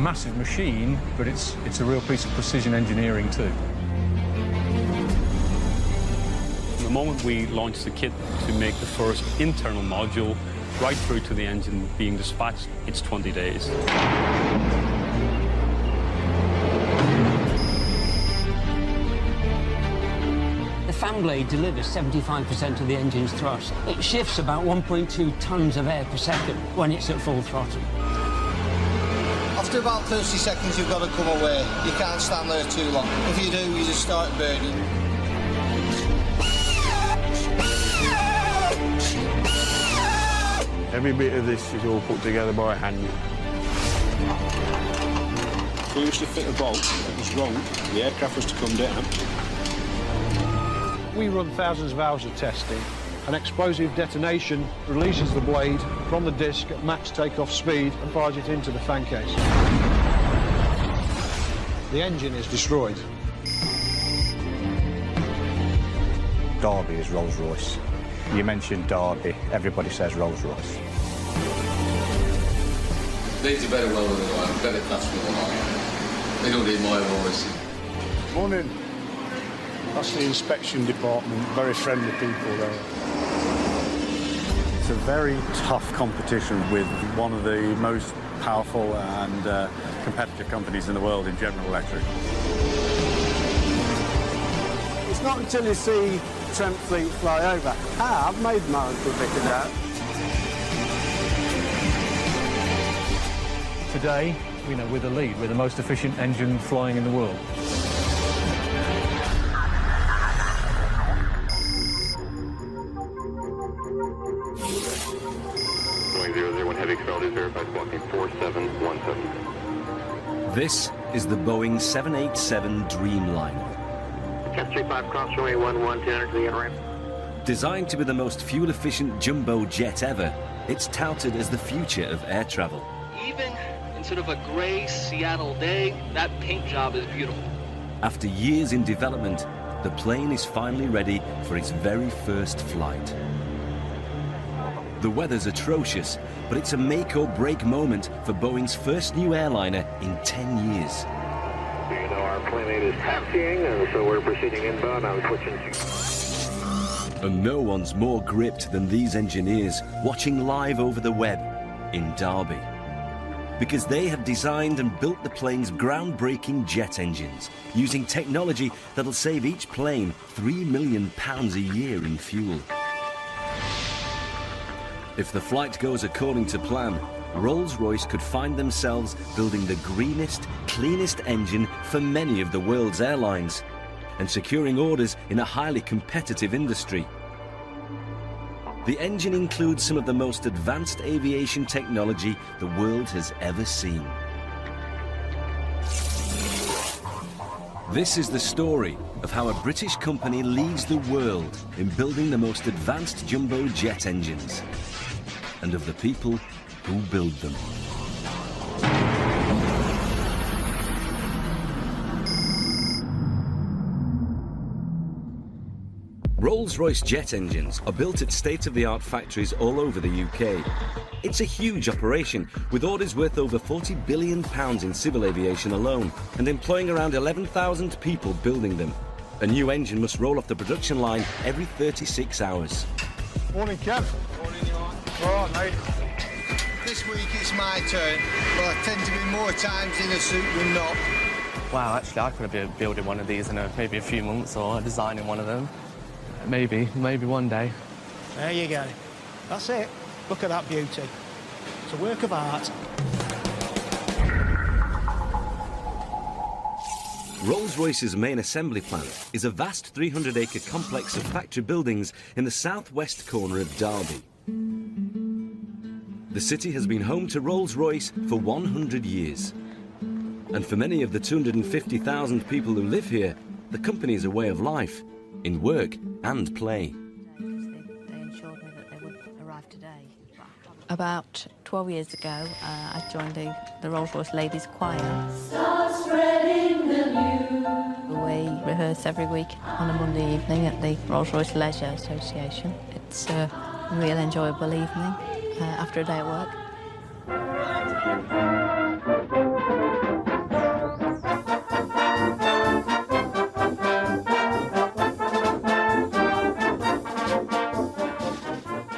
massive machine, but it's a real piece of precision engineering too. The moment we launched the kit to make the first internal module, right through to the engine being dispatched, it's 20 days. The fan blade delivers 75% of the engine's thrust. It shifts about 1.2 tons of air per second when it's at full throttle. After about 30 seconds, you've got to come away. You can't stand there too long. If you do, you just start burning. Every bit of this is all put together by hand. We used to fit a bolt that was wrong. The aircraft was to come down. We run thousands of hours of testing. An explosive detonation releases the blade from the disc at max takeoff speed and fires it into the fan case. The engine is destroyed. Derby is Rolls-Royce. You mentioned Derby, everybody says Rolls-Royce. These are better welder than I am, better customer than I am. They don't need my voice. Morning. That's the inspection department, very friendly people there. It's a very tough competition with one of the most powerful and competitive companies in the world in General Electric. It's not until you see Trent fleet fly over. I've made my own bit of that. Today, you know, we're the lead. We're the most efficient engine flying in the world. This is the Boeing 787 Dreamliner. 1035 crossway 11, 10 to the in-ramp. Designed to be the most fuel-efficient jumbo jet ever, it's touted as the future of air travel. Even in sort of a grey Seattle day, that paint job is beautiful. After years in development, the plane is finally ready for its very first flight. The weather's atrocious, but it's a make-or-break moment for Boeing's first new airliner in 10 years. So you know our plane is taxiing, and so we're proceeding inbound. I'm switching to... And no one's more gripped than these engineers watching live over the web in Derby. Because they have designed and built the plane's groundbreaking jet engines, using technology that'll save each plane £3 million a year in fuel. If the flight goes according to plan, Rolls-Royce could find themselves building the greenest, cleanest engine for many of the world's airlines, and securing orders in a highly competitive industry. The engine includes some of the most advanced aviation technology the world has ever seen. This is the story of how a British company leads the world in building the most advanced jumbo jet engines, and of the people who build them. Rolls-Royce jet engines are built at state-of-the-art factories all over the UK. It's a huge operation, with orders worth over £40 billion in civil aviation alone, and employing around 11,000 people building them. A new engine must roll off the production line every 36 hours. Morning, Kev. Morning, you on? All right, mate. This week it's my turn, but I tend to be more times in a suit than not. Wow, actually I could be building one of these in maybe a few months, or designing one of them. Maybe one day. There you go. That's it. Look at that beauty. It's a work of art. Rolls-Royce's main assembly plant is a vast 300-acre complex of factory buildings in the southwest corner of Derby. The city has been home to Rolls-Royce for 100 years. And for many of the 250,000 people who live here, the company is a way of life, in work and play. They ensured me that they would arrive today. About 12 years ago, I joined the Rolls-Royce Ladies Choir. Start spreading the news. We rehearse every week on a Monday evening at the Rolls-Royce Leisure Association. It's a real enjoyable evening after a day at work.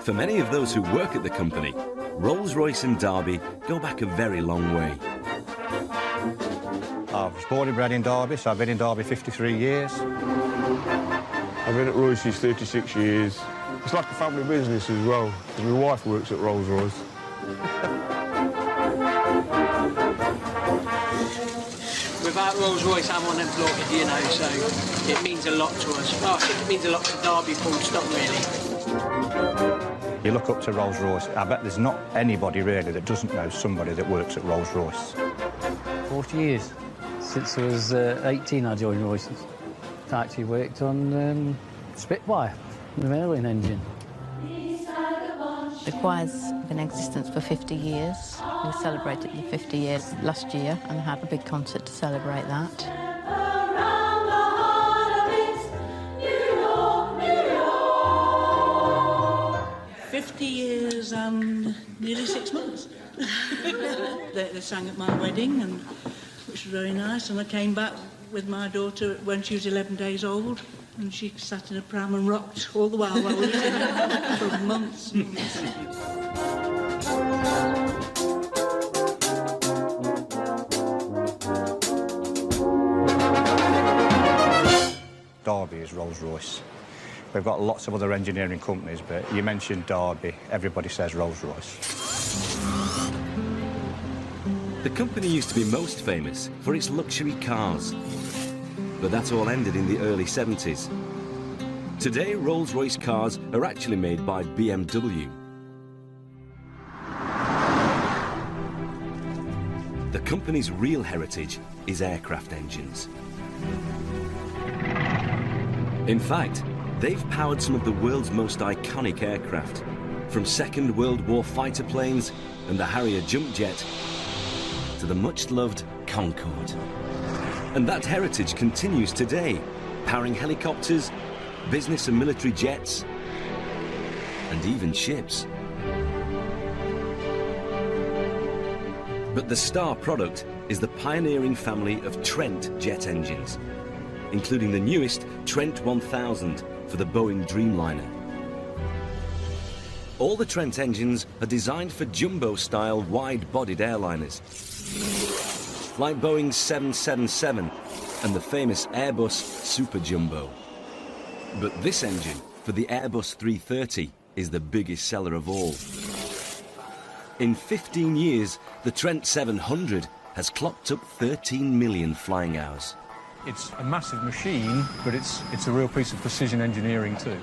For many of those who work at the company, Rolls-Royce and Derby go back a very long way. I was born and bred in Derby, so I've been in Derby 53 years. I've been at Royce's 36 years. It's like a family business as well. My wife works at Rolls-Royce. Without Rolls-Royce, I'm unemployed, you know, so it means a lot to us. Well, I think it means a lot to Derby, full stop, really. You look up to Rolls-Royce, I bet there's not anybody really that doesn't know somebody that works at Rolls-Royce. 40 years. Since I was 18, I joined Royce's. I actually worked on Spitfire, the Merlin engine. The choir's been in existence for 50 years. We celebrated the 50 years last year and had a big concert to celebrate that. 50 years and nearly 6 months. They sang at my wedding, and which was very nice, and I came back with my daughter when she was 11 days old, and she sat in a pram and rocked all the while we were in it for months. Derby is Rolls-Royce. We've got lots of other engineering companies, but you mentioned Derby, everybody says Rolls-Royce. The company used to be most famous for its luxury cars, but that all ended in the early 70s. Today, Rolls-Royce cars are actually made by BMW. The company's real heritage is aircraft engines. In fact, they've powered some of the world's most iconic aircraft, from Second World War fighter planes and the Harrier jump jet to the much-loved Concorde. And that heritage continues today, powering helicopters, business and military jets, and even ships. But the star product is the pioneering family of Trent jet engines, including the newest Trent 1000 for the Boeing Dreamliner. All the Trent engines are designed for jumbo-style wide-bodied airliners, like Boeing's 777 and the famous Airbus Super Jumbo. But this engine, for the Airbus 330, is the biggest seller of all. In 15 years, the Trent 700 has clocked up 13 million flying hours. It's a massive machine, but it's a real piece of precision engineering too.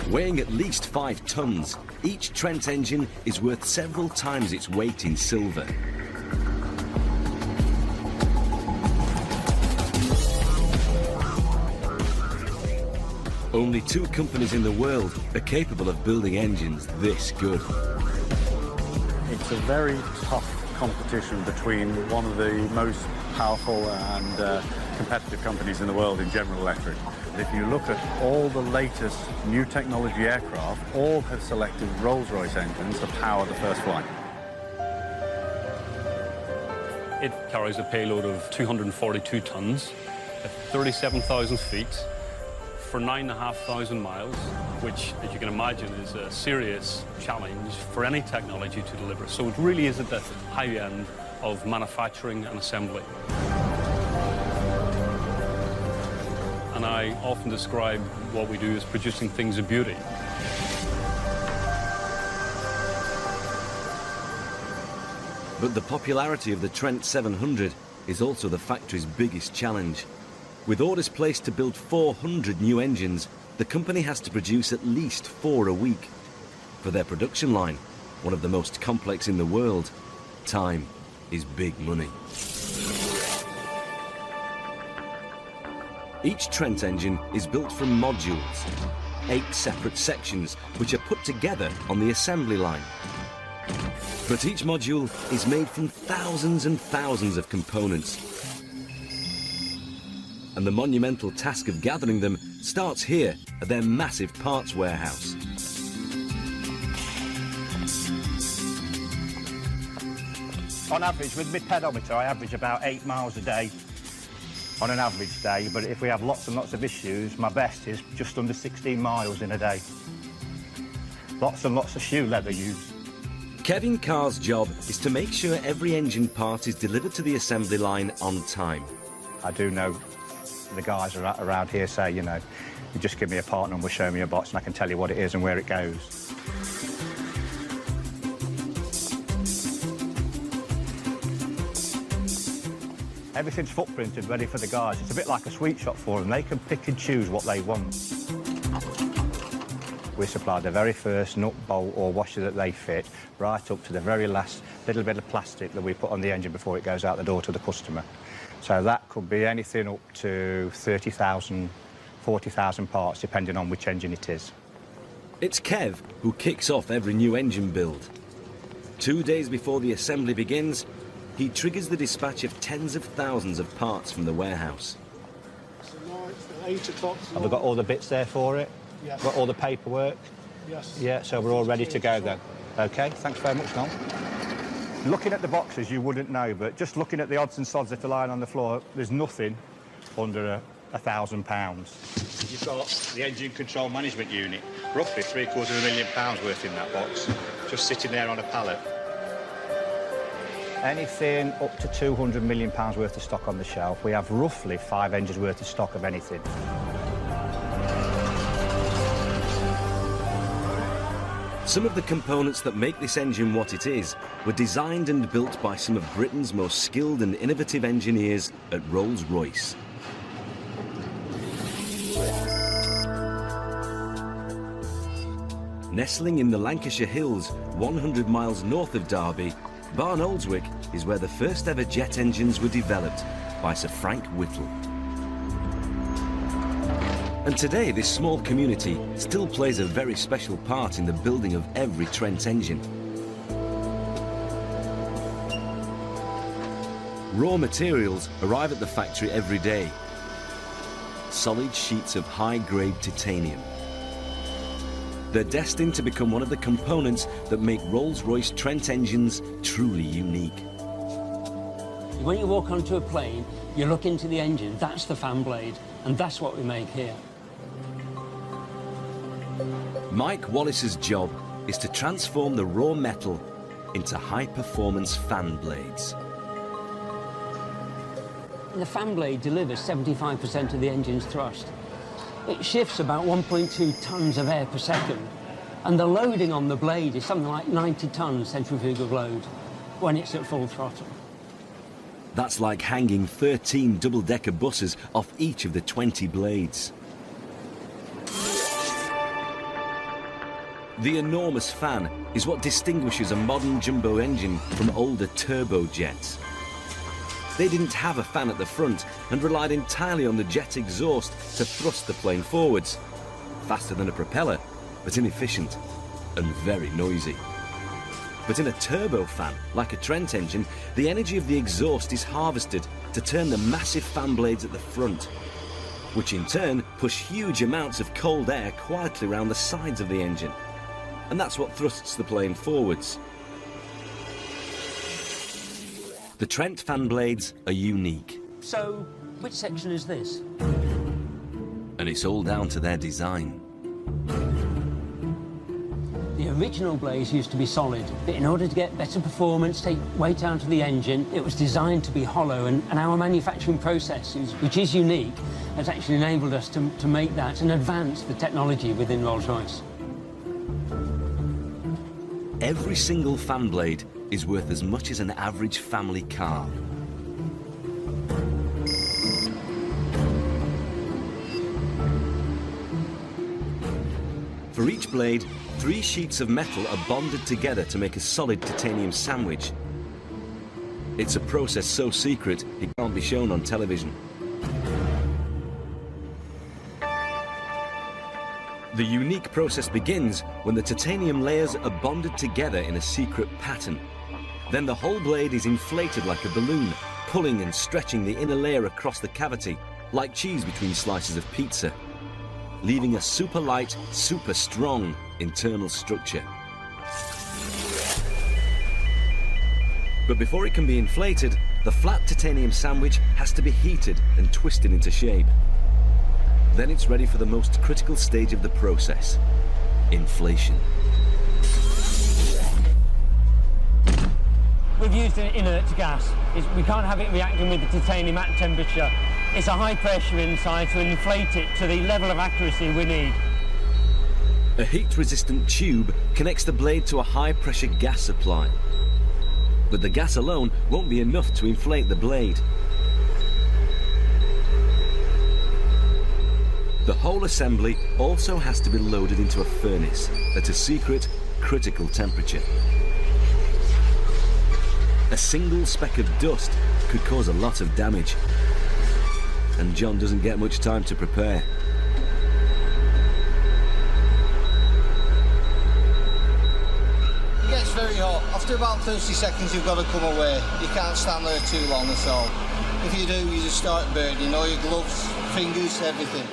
Weighing at least 5 tons, each Trent engine is worth several times its weight in silver. Only 2 companies in the world are capable of building engines this good. It's a very tough competition between one of the most powerful and competitive companies in the world in General Electric. If you look at all the latest new technology aircraft, all have selected Rolls-Royce engines to power the first flight. It carries a payload of 242 tons at 37,000 feet for 9,500 miles, which, as you can imagine, is a serious challenge for any technology to deliver. So it really is at the high end of manufacturing and assembly. And I often describe what we do as producing things of beauty. But the popularity of the Trent 700 is also the factory's biggest challenge. With orders placed to build 400 new engines, the company has to produce at least 4 a week. For their production line, one of the most complex in the world, time is big money. Each Trent engine is built from modules, 8 separate sections which are put together on the assembly line. But each module is made from thousands and thousands of components. And the monumental task of gathering them starts here at their massive parts warehouse. On average, with my pedometer, I average about 8 miles a day. on an average day, but if we have lots and lots of issues, my best is just under 16 miles in a day. Lots and lots of shoe leather used. Kevin Carr's job is to make sure every engine part is delivered to the assembly line on time. I do know the guys around here say, you know, you just give me a part number, show me a box, and I can tell you what it is and where it goes. Everything's footprinted, ready for the guys. It's a bit like a sweet shop for them. They can pick and choose what they want. We supply the very first nut, bolt or washer that they fit, right up to the very last little bit of plastic that we put on the engine before it goes out the door to the customer. So that could be anything up to 30,000, 40,000 parts, depending on which engine it is. It's Kev who kicks off every new engine build. 2 days before the assembly begins, he triggers the dispatch of tens of thousands of parts from the warehouse. So now it's 8 o'clock. Have we got all the bits there for it? Yes. Got all the paperwork? Yes. Yeah, so we're all ready to go then. OK, thanks very much, Noel. Looking at the boxes, you wouldn't know, but just looking at the odds and sods that are lying on the floor, there's nothing under £1,000. You've got the engine control management unit, roughly £750,000 worth in that box, just sitting there on a pallet. Anything up to £200 million worth of stock on the shelf. We have roughly 5 engines worth of stock of anything. Some of the components that make this engine what it is were designed and built by some of Britain's most skilled and innovative engineers at Rolls-Royce. Nestling in the Lancashire Hills, 100 miles north of Derby, Barn Oldswick is where the first ever jet engines were developed by Sir Frank Whittle. And today, this small community still plays a very special part in the building of every Trent engine. Raw materials arrive at the factory every day. Solid sheets of high-grade titanium. They're destined to become one of the components that make Rolls-Royce Trent engines truly unique. When you walk onto a plane, you look into the engine, that's the fan blade, and that's what we make here. Mike Wallace's job is to transform the raw metal into high-performance fan blades. The fan blade delivers 75% of the engine's thrust. It shifts about 1.2 tons of air per second, and the loading on the blade is something like 90 tons centrifugal load when it's at full throttle. That's like hanging 13 double-decker buses off each of the 20 blades. The enormous fan is what distinguishes a modern jumbo engine from older turbojets. They didn't have a fan at the front and relied entirely on the jet exhaust to thrust the plane forwards. Faster than a propeller, but inefficient and very noisy. But in a turbofan, like a Trent engine, the energy of the exhaust is harvested to turn the massive fan blades at the front, which in turn push huge amounts of cold air quietly around the sides of the engine. And that's what thrusts the plane forwards. The Trent fan blades are unique. So, which section is this? And it's all down to their design. The original blades used to be solid, but in order to get better performance, take weight out of the engine, it was designed to be hollow, and our manufacturing processes, which is unique, has actually enabled us to make that and advance the technology within Rolls-Royce. Every single fan blade is worth as much as an average family car. For each blade, 3 sheets of metal are bonded together to make a solid titanium sandwich. It's a process so secret it can't be shown on television. The unique process begins when the titanium layers are bonded together in a secret pattern. Then the whole blade is inflated like a balloon, pulling and stretching the inner layer across the cavity, like cheese between slices of pizza, leaving a super light, super strong internal structure. But before it can be inflated, the flat titanium sandwich has to be heated and twisted into shape. Then it's ready for the most critical stage of the process, inflation. We've used an inert gas. We can't have it reacting with the titanium at temperature. It's a high pressure inside to inflate it to the level of accuracy we need. A heat-resistant tube connects the blade to a high-pressure gas supply. But the gas alone won't be enough to inflate the blade. The whole assembly also has to be loaded into a furnace at a secret, critical temperature. A single speck of dust could cause a lot of damage. And John doesn't get much time to prepare. It gets very hot. After about 30 seconds you've got to come away. You can't stand there too long at all. If you do, you just start burning. All your gloves, fingers, everything.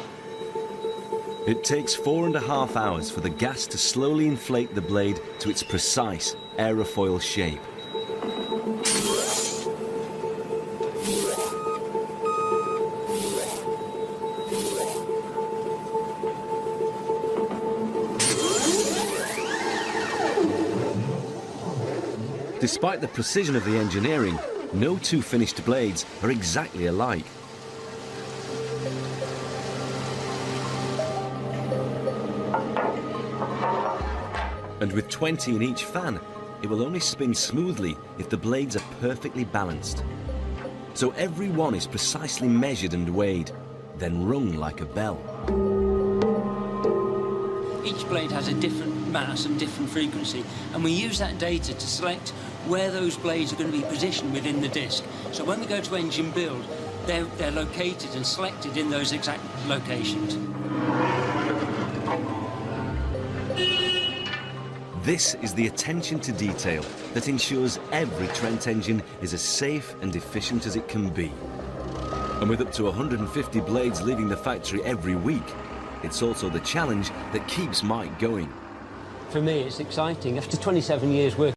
It takes 4.5 hours for the gas to slowly inflate the blade to its precise aerofoil shape. Despite the precision of the engineering, no two finished blades are exactly alike. And with 20 in each fan, it will only spin smoothly if the blades are perfectly balanced. So every one is precisely measured and weighed, then rung like a bell. Each blade has a different mass and different frequency, and we use that data to select where those blades are going to be positioned within the disc. So when we go to engine build, they're located and selected in those exact locations. This is the attention to detail that ensures every Trent engine is as safe and efficient as it can be. And with up to 150 blades leaving the factory every week, it's also the challenge that keeps Mike going. For me, it's exciting. After 27 years working